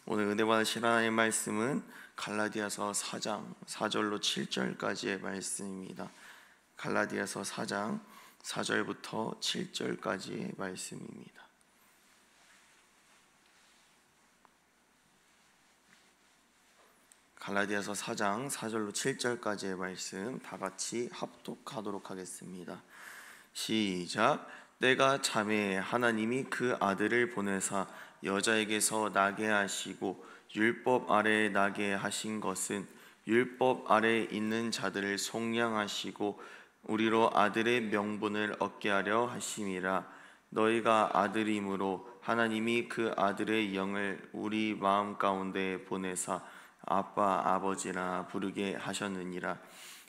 오늘 은혜 받으실 하나님의 말씀은 갈라디아서 4장 4절로 7절까지의 말씀입니다. 갈라디아서 4장 4절부터 7절까지의 말씀입니다. 갈라디아서 4장 4절로 7절까지의 말씀 다 같이 합독하도록 하겠습니다. 시작. 때가 차매 하나님이 그 아들을 보내사 여자에게서 나게 하시고 율법 아래에 나게 하신 것은 율법 아래에 있는 자들을 속량하시고 우리로 아들의 명분을 얻게 하려 하심이라. 너희가 아들임으로 하나님이 그 아들의 영을 우리 마음 가운데 보내사 아빠 아버지라 부르게 하셨느니라.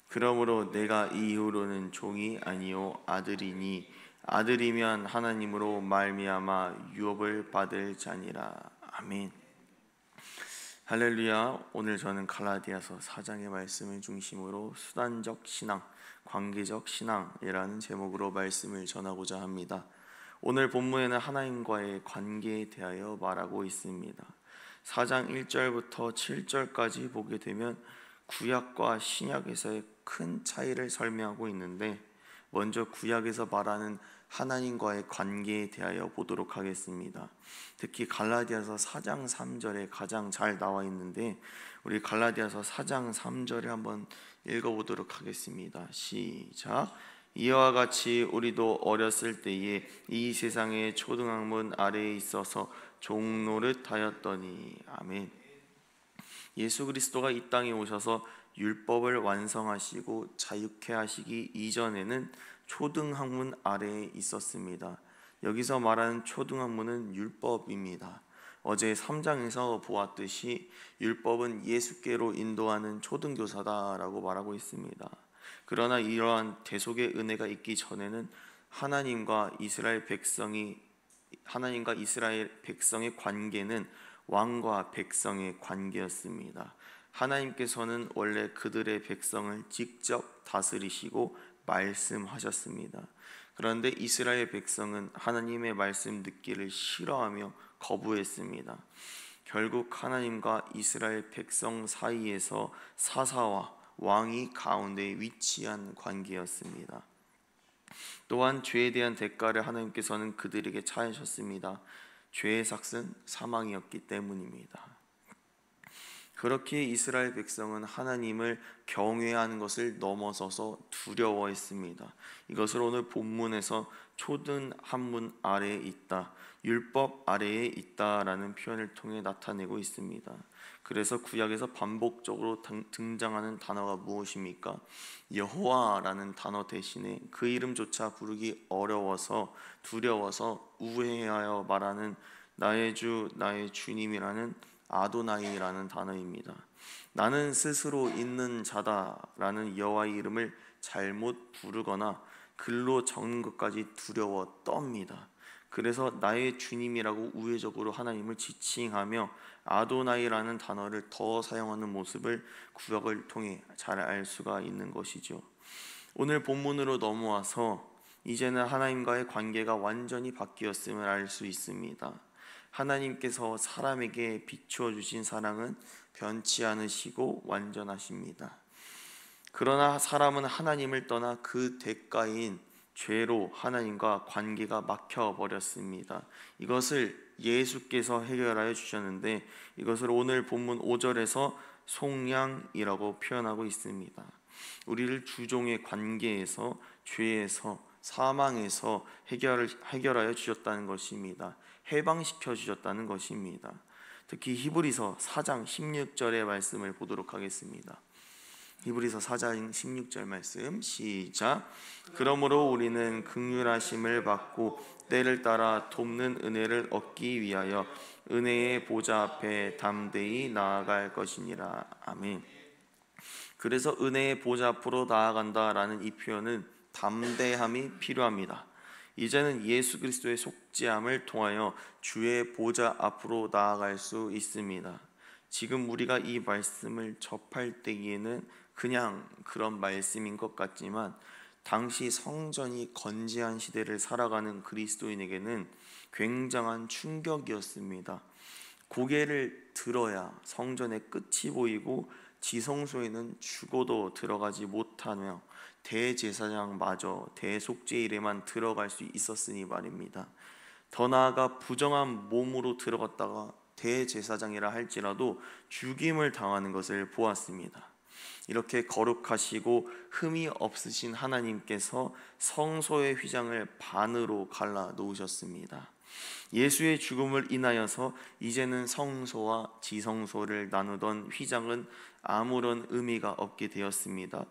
그러므로 내가 이후로는 종이 아니요 아들이니 아들이면 하나님으로 말미암아 유업을 받을 자니라. 아멘. 할렐루야. 오늘 저는 갈라디아서 4장의 말씀을 중심으로 수단적 신앙, 관계적 신앙이라는 제목으로 말씀을 전하고자 합니다. 오늘 본문에는 하나님과의 관계에 대하여 말하고 있습니다. 4장 1절부터 7절까지 보게 되면 구약과 신약에서의 큰 차이를 설명하고 있는데, 먼저 구약에서 말하는 하나님과의 관계에 대하여 보도록 하겠습니다. 특히 갈라디아서 4장 3절에 가장 잘 나와 있는데, 우리 갈라디아서 4장 3절에 한번 읽어보도록 하겠습니다. 시작. 이와 같이 우리도 어렸을 때에 이 세상의 초등학문 아래에 있어서 종노릇 하였더니. 아멘. 예수 그리스도가 이 땅에 오셔서 율법을 완성하시고 자유케 하시기 이전에는 초등학문 아래에 있었습니다. 여기서 말하는 초등학문은 율법입니다. 어제 3장에서 보았듯이 율법은 예수께로 인도하는 초등교사다라고 말하고 있습니다. 그러나 이러한 대속의 은혜가 있기 전에는 하나님과 이스라엘 백성의 관계는 왕과 백성의 관계였습니다. 하나님께서는 원래 그들의 백성을 직접 다스리시고 말씀하셨습니다. 그런데 이스라엘 백성은 하나님의 말씀 듣기를 싫어하며 거부했습니다. 결국 하나님과 이스라엘 백성 사이에서 사사와 왕이 가운데 위치한 관계였습니다. 또한 죄에 대한 대가를 하나님께서는 그들에게 차하셨습니다. 죄의 삭은 사망이었기 때문입니다. 그렇게 이스라엘 백성은 하나님을 경외하는 것을 넘어서서 두려워했습니다. 이것을 오늘 본문에서 초등학문 아래에 있다, 율법 아래에 있다라는 표현을 통해 나타내고 있습니다. 그래서 구약에서 반복적으로 등장하는 단어가 무엇입니까? 여호와라는 단어 대신에 그 이름조차 부르기 어려워서 두려워서 우회하여 말하는 나의 주 나의 주님이라는 아도나이라는 단어입니다. 나는 스스로 있는 자다라는 여호와의 이름을 잘못 부르거나 글로 적는 것까지 두려워 떱니다. 그래서 나의 주님이라고 우회적으로 하나님을 지칭하며 아도나이라는 단어를 더 사용하는 모습을 구약을 통해 잘 알 수가 있는 것이죠. 오늘 본문으로 넘어와서 이제는 하나님과의 관계가 완전히 바뀌었음을 알 수 있습니다. 하나님께서 사람에게 비추어 주신 사랑은 변치 않으시고 완전하십니다. 그러나 사람은 하나님을 떠나 그 대가인 죄로 하나님과 관계가 막혀버렸습니다. 이것을 예수께서 해결하여 주셨는데, 이것을 오늘 본문 5절에서 속량이라고 표현하고 있습니다. 우리를 주종의 관계에서, 죄에서, 사망에서 해결하여 주셨다는 것입니다. 해방시켜 주셨다는 것입니다. 특히 히브리서 4장 16절의 말씀을 보도록 하겠습니다. 히브리서 4장 16절 말씀 시작. 그러므로 우리는 긍휼하심을 받고 때를 따라 돕는 은혜를 얻기 위하여 은혜의 보좌 앞에 담대히 나아갈 것이니라. 아멘. 그래서 은혜의 보좌 앞으로 나아간다라는 이 표현은 담대함이 필요합니다. 이제는 예수 그리스도의 속죄함을 통하여 주의 보좌 앞으로 나아갈 수 있습니다. 지금 우리가 이 말씀을 접할 때에는 그냥 그런 말씀인 것 같지만, 당시 성전이 건재한 시대를 살아가는 그리스도인에게는 굉장한 충격이었습니다. 고개를 들어야 성전의 끝이 보이고 지성소에는 죽어도 들어가지 못하며 대제사장마저 대속죄일에만 들어갈 수 있었으니 말입니다. 더 나아가 부정한 몸으로 들어갔다가 대제사장이라 할지라도 죽임을 당하는 것을 보았습니다. 이렇게 거룩하시고 흠이 없으신 하나님께서 성소의 휘장을 반으로 갈라 놓으셨습니다. 예수의 죽음을 인하여서 이제는 성소와 지성소를 나누던 휘장은 아무런 의미가 없게 되었습니다.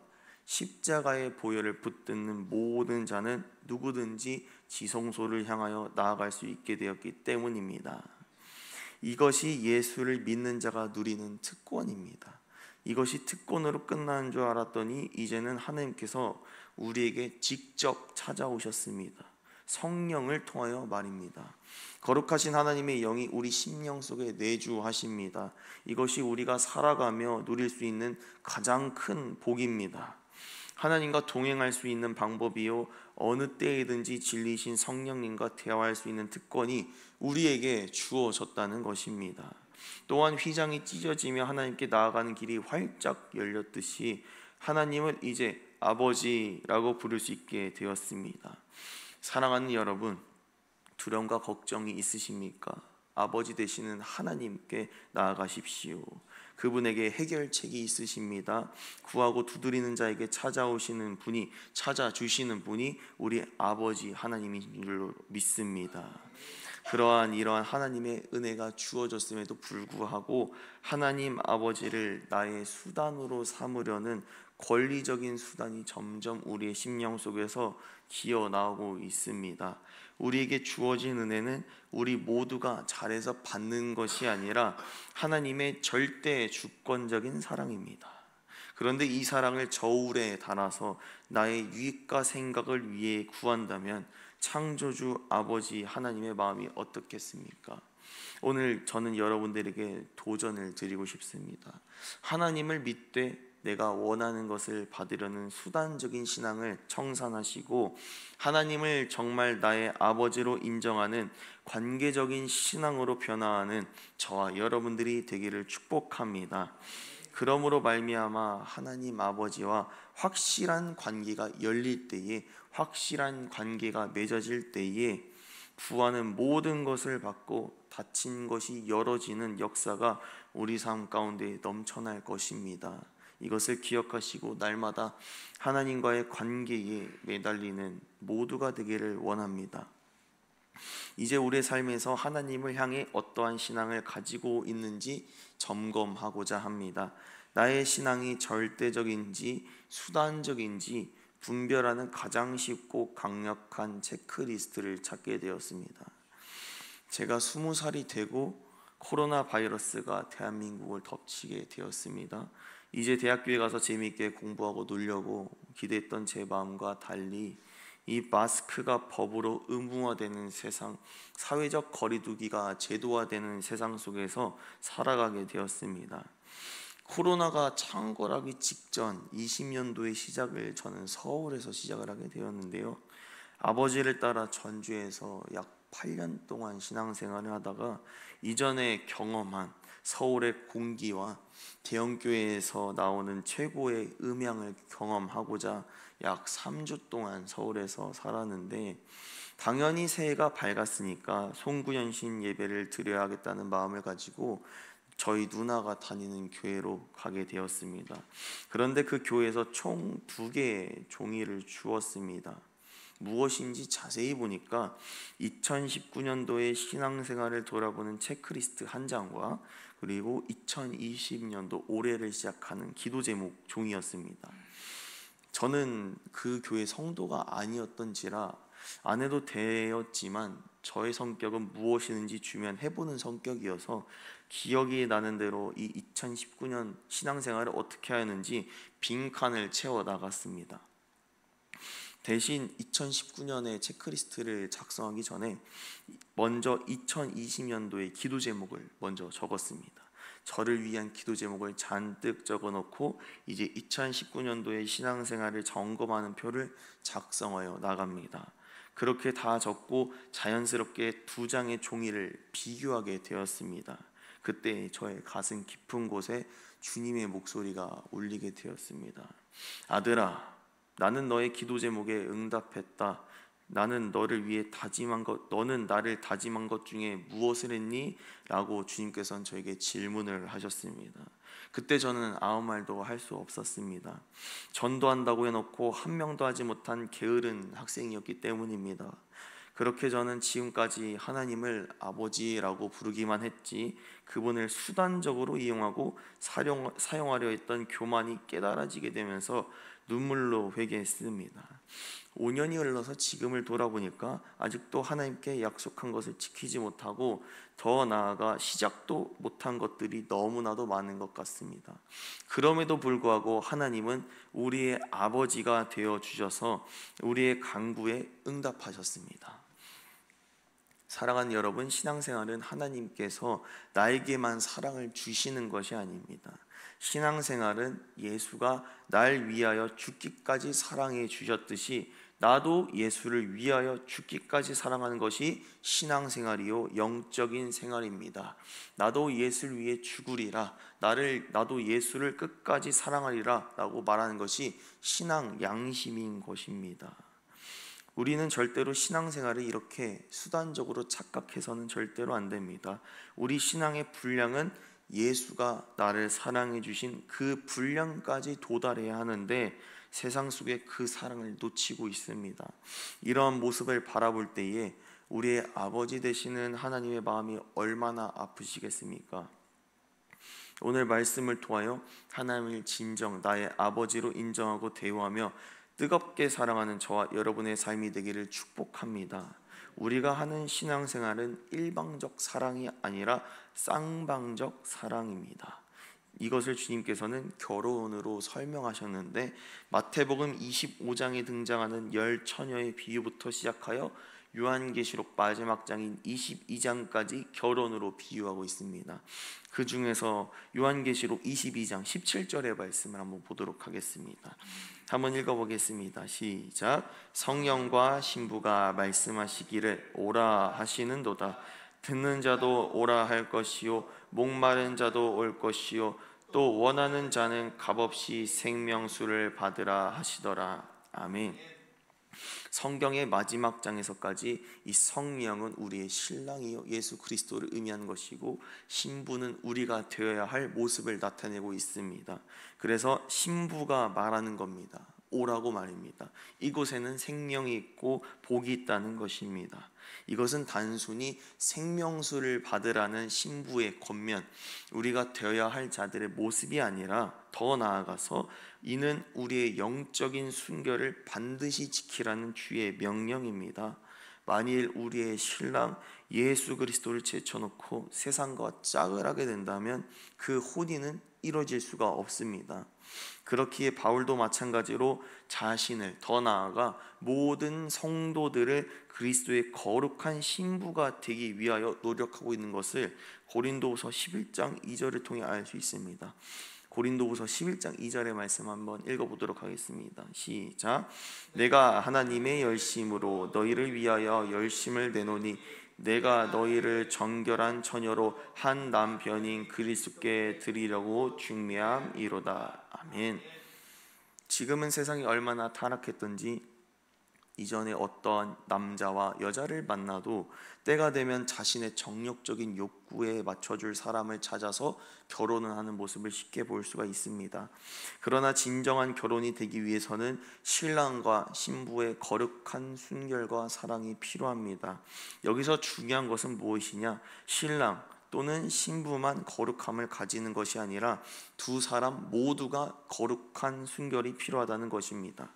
십자가의 보혈을 붙드는 모든 자는 누구든지 지성소를 향하여 나아갈 수 있게 되었기 때문입니다. 이것이 예수를 믿는 자가 누리는 특권입니다. 이것이 특권으로 끝나는 줄 알았더니 이제는 하나님께서 우리에게 직접 찾아오셨습니다. 성령을 통하여 말입니다. 거룩하신 하나님의 영이 우리 심령 속에 내주하십니다. 이것이 우리가 살아가며 누릴 수 있는 가장 큰 복입니다. 하나님과 동행할 수 있는 방법이요, 어느 때이든지 진리신 성령님과 대화할 수 있는 특권이 우리에게 주어졌다는 것입니다. 또한 휘장이 찢어지며 하나님께 나아가는 길이 활짝 열렸듯이 하나님을 이제 아버지라고 부를 수 있게 되었습니다. 사랑하는 여러분, 두려움과 걱정이 있으십니까? 아버지 되시는 하나님께 나아가십시오. 그분에게 해결책이 있으십니다. 구하고 두드리는 자에게 찾아오시는 분이, 찾아주시는 분이 우리 아버지 하나님인 줄로 믿습니다. 이러한 하나님의 은혜가 주어졌음에도 불구하고 하나님 아버지를 나의 수단으로 삼으려는 권리적인 수단이 점점 우리의 심령 속에서 기어 나오고 있습니다. 우리에게 주어진 은혜는 우리 모두가 잘해서 받는 것이 아니라 하나님의 절대 주권적인 사랑입니다. 그런데 이 사랑을 저울에 달아서 나의 유익과 생각을 위해 구한다면 창조주 아버지 하나님의 마음이 어떻겠습니까? 오늘 저는 여러분들에게 도전을 드리고 싶습니다. 하나님을 믿되 내가 원하는 것을 받으려는 수단적인 신앙을 청산하시고 하나님을 정말 나의 아버지로 인정하는 관계적인 신앙으로 변화하는 저와 여러분들이 되기를 축복합니다. 그러므로 말미암아 하나님 아버지와 확실한 관계가 열릴 때에, 확실한 관계가 맺어질 때에 구하는 모든 것을 받고 닫힌 것이 열어지는 역사가 우리 삶 가운데 넘쳐날 것입니다. 이것을 기억하시고 날마다 하나님과의 관계에 매달리는 모두가 되기를 원합니다. 이제 우리의 삶에서 하나님을 향해 어떠한 신앙을 가지고 있는지 점검하고자 합니다. 나의 신앙이 절대적인지 수단적인지 분별하는 가장 쉽고 강력한 체크리스트를 찾게 되었습니다. 제가 20살이 되고 코로나 바이러스가 대한민국을 덮치게 되었습니다. 이제 대학교에 가서 재미있게 공부하고 놀려고 기대했던 제 마음과 달리 이 마스크가 법으로 의무화되는 세상, 사회적 거리두기가 제도화되는 세상 속에서 살아가게 되었습니다. 코로나가 창궐하기 직전 20년도의 시작을 저는 서울에서 시작을 하게 되었는데요. 아버지를 따라 전주에서 약 8년 동안 신앙생활을 하다가 이전에 경험한 서울의 공기와 대형교회에서 나오는 최고의 음향을 경험하고자 약 3주 동안 서울에서 살았는데, 당연히 새해가 밝았으니까 송구연신 예배를 드려야겠다는 마음을 가지고 저희 누나가 다니는 교회로 가게 되었습니다. 그런데 그 교회에서 총 2개의 종이를 주었습니다. 무엇인지 자세히 보니까 2019년도의 신앙생활을 돌아보는 체크리스트 한 장과 그리고 2020년도 올해를 시작하는 기도 제목 종이었습니다. 저는 그 교회 성도가 아니었던지라 안 해도 되었지만 저의 성격은 무엇이든지 주면 해보는 성격이어서 기억이 나는 대로 이 2019년 신앙생활을 어떻게 하였는지 빈칸을 채워 나갔습니다. 대신 2019년에 체크리스트를 작성하기 전에 먼저 2020년도의 기도 제목을 먼저 적었습니다. 저를 위한 기도 제목을 잔뜩 적어놓고 이제 2019년도의 신앙생활을 점검하는 표를 작성하여 나갑니다. 그렇게 다 적고 자연스럽게 2장의 종이를 비교하게 되었습니다. 그때 저의 가슴 깊은 곳에 주님의 목소리가 울리게 되었습니다. 아들아, 나는 너의 기도 제목에 응답했다. 나는 너를 위해 너는 나를 다짐한 것 중에 무엇을 했니? 라고 주님께서는 저에게 질문을 하셨습니다. 그때 저는 아무 말도 할 수 없었습니다. 전도한다고 해놓고 한 명도 하지 못한 게으른 학생이었기 때문입니다. 그렇게 저는 지금까지 하나님을 아버지라고 부르기만 했지, 그분을 수단적으로 이용하고 사용하려 했던 교만이 깨달아지게 되면서 눈물로 회개했습니다. 5년이 흘러서 지금을 돌아보니까 아직도 하나님께 약속한 것을 지키지 못하고, 더 나아가 시작도 못한 것들이 너무나도 많은 것 같습니다. 그럼에도 불구하고 하나님은 우리의 아버지가 되어 주셔서 우리의 간구에 응답하셨습니다. 사랑하는 여러분, 신앙생활은 하나님께서 나에게만 사랑을 주시는 것이 아닙니다. 신앙생활은 예수가 날 위하여 죽기까지 사랑해 주셨듯이 나도 예수를 위하여 죽기까지 사랑하는 것이 신앙생활이요 영적인 생활입니다. 나도 예수를 위해 죽으리라, 나도 예수를 끝까지 사랑하리라 라고 말하는 것이 신앙 양심인 것입니다. 우리는 절대로 신앙생활을 이렇게 수단적으로 착각해서는 절대로 안 됩니다. 우리 신앙의 분량은 예수가 나를 사랑해 주신 그 분량까지 도달해야 하는데, 세상 속에 그 사랑을 놓치고 있습니다. 이러한 모습을 바라볼 때에 우리의 아버지 되시는 하나님의 마음이 얼마나 아프시겠습니까? 오늘 말씀을 통하여 하나님을 진정 나의 아버지로 인정하고 대우하며 뜨겁게 사랑하는 저와 여러분의 삶이 되기를 축복합니다. 우리가 하는 신앙생활은 일방적 사랑이 아니라 쌍방적 사랑입니다. 이것을 주님께서는 결혼으로 설명하셨는데, 마태복음 25장에 등장하는 10처녀의 비유부터 시작하여 요한계시록 마지막 장인 22장까지 결혼으로 비유하고 있습니다. 그 중에서 요한계시록 22장 17절의 말씀을 한번 보도록 하겠습니다. 한번 읽어보겠습니다. 시작. 성령과 신부가 말씀하시기를 오라 하시는도다. 듣는 자도 오라 할 것이요 목마른 자도 올 것이요 또 원하는 자는 값없이 생명수를 받으라 하시더라. 아멘. 성경의 마지막 장에서까지 이 성령은 우리의 신랑이요 예수 그리스도를 의미하는 것이고, 신부는 우리가 되어야 할 모습을 나타내고 있습니다. 그래서 신부가 말하는 겁니다. 오라고 말입니다. 이곳에는 생명이 있고 복이 있다는 것입니다. 이것은 단순히 생명수를 받으라는 신부의 권면, 우리가 되어야 할 자들의 모습이 아니라 더 나아가서 이는 우리의 영적인 순결을 반드시 지키라는 주의 명령입니다. 만일 우리의 신랑 예수 그리스도를 제쳐놓고 세상과 짝을 하게 된다면 그 혼인은 이루어질 수가 없습니다. 그렇기에 바울도 마찬가지로 자신을, 더 나아가 모든 성도들을 그리스도의 거룩한 신부가 되기 위하여 노력하고 있는 것을 고린도후서 11장 2절을 통해 알 수 있습니다. 고린도후서 11장 2절의 말씀 한번 읽어보도록 하겠습니다. 시작. 내가 하나님의 열심으로 너희를 위하여 열심을 내노니 내가 너희를 정결한 처녀로 한 남편인 그리스도께 드리려고 중매함이로다. 아멘. 지금은 세상이 얼마나 타락했던지 이전에 어떠한 남자와 여자를 만나도 때가 되면 자신의 정력적인 욕구에 맞춰줄 사람을 찾아서 결혼을 하는 모습을 쉽게 볼 수가 있습니다. 그러나 진정한 결혼이 되기 위해서는 신랑과 신부의 거룩한 순결과 사랑이 필요합니다. 여기서 중요한 것은 무엇이냐? 신랑 또는 신부만 거룩함을 가지는 것이 아니라 두 사람 모두가 거룩한 순결이 필요하다는 것입니다.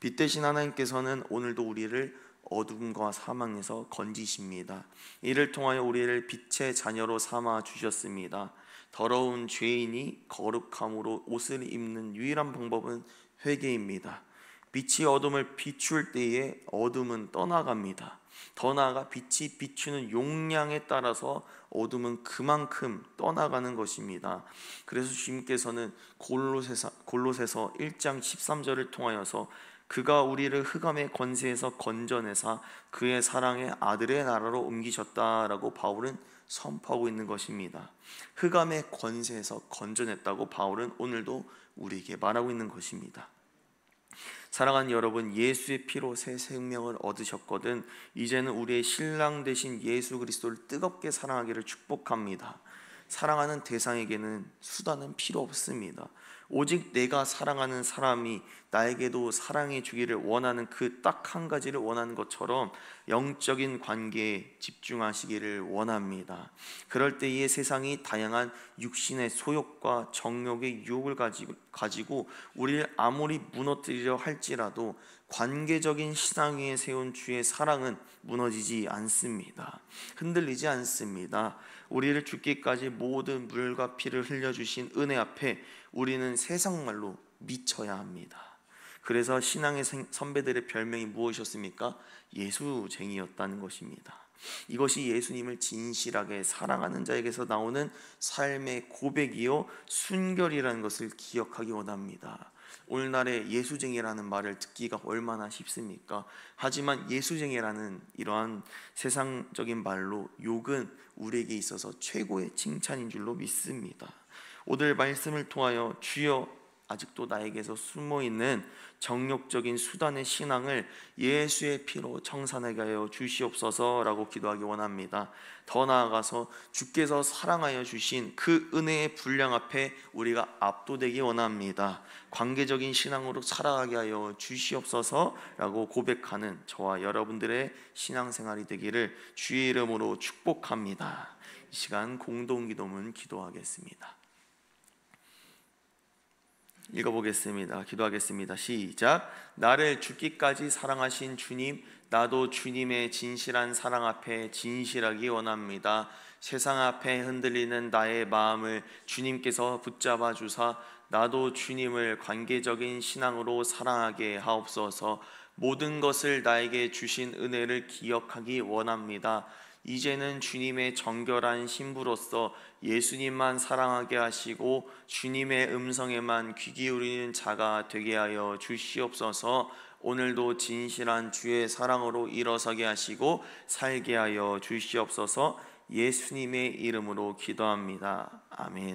빛 대신 하나님께서는 오늘도 우리를 어둠과 사망에서 건지십니다. 이를 통하여 우리를 빛의 자녀로 삼아 주셨습니다. 더러운 죄인이 거룩함으로 옷을 입는 유일한 방법은 회개입니다. 빛이 어둠을 비출 때에 어둠은 떠나갑니다. 더 나아가 빛이 비추는 용량에 따라서 어둠은 그만큼 떠나가는 것입니다. 그래서 주님께서는 골로새서 1장 13절을 통하여서 그가 우리를 흑암의 권세에서 건져내사 그의 사랑의 아들의 나라로 옮기셨다라고 바울은 선포하고 있는 것입니다. 흑암의 권세에서 건져냈다고 바울은 오늘도 우리에게 말하고 있는 것입니다. 사랑하는 여러분, 예수의 피로 새 생명을 얻으셨거든 이제는 우리의 신랑 되신 예수 그리스도를 뜨겁게 사랑하기를 축복합니다. 사랑하는 대상에게는 수단은 필요 없습니다. 오직 내가 사랑하는 사람이 나에게도 사랑해 주기를 원하는 그 딱 한 가지를 원하는 것처럼 영적인 관계에 집중하시기를 원합니다. 그럴 때 이 세상이 다양한 육신의 소욕과 정욕의 유혹을 가지고 우리를 아무리 무너뜨리려 할지라도 관계적인 신앙 위에 세운 주의 사랑은 무너지지 않습니다. 흔들리지 않습니다. 우리를 죽기까지 모든 물과 피를 흘려주신 은혜 앞에 우리는 세상 말로 미쳐야 합니다. 그래서 신앙의 선배들의 별명이 무엇이었습니까? 예수쟁이였다는 것입니다. 이것이 예수님을 진실하게 사랑하는 자에게서 나오는 삶의 고백이요 순결이라는 것을 기억하기 원합니다. 오늘날의 예수쟁이라는 말을 듣기가 얼마나 쉽습니까? 하지만 예수쟁이라는 이러한 세상적인 말로 욕은 우리에게 있어서 최고의 칭찬인 줄로 믿습니다. 오늘 말씀을 통하여 주여 아직도 나에게서 숨어있는 정욕적인 수단의 신앙을 예수의 피로 청산하게 하여 주시옵소서라고 기도하기 원합니다. 더 나아가서 주께서 사랑하여 주신 그 은혜의 분량 앞에 우리가 압도되기 원합니다. 관계적인 신앙으로 살아가게 하여 주시옵소서라고 고백하는 저와 여러분들의 신앙생활이 되기를 주의 이름으로 축복합니다. 이 시간 공동기도문 기도하겠습니다. 읽어보겠습니다. 기도하겠습니다. 시작. 나를 죽기까지 사랑하신 주님, 나도 주님의 진실한 사랑 앞에 진실하기 원합니다. 세상 앞에 흔들리는 나의 마음을 주님께서 붙잡아 주사 나도 주님을 관계적인 신앙으로 사랑하게 하옵소서. 모든 것을 나에게 주신 은혜를 기억하기 원합니다. 이제는 주님의 정결한 신부로서 예수님만 사랑하게 하시고 주님의 음성에만 귀 기울이는 자가 되게 하여 주시옵소서. 오늘도 진실한 주의 사랑으로 일어서게 하시고 살게 하여 주시옵소서. 예수님의 이름으로 기도합니다. 아멘.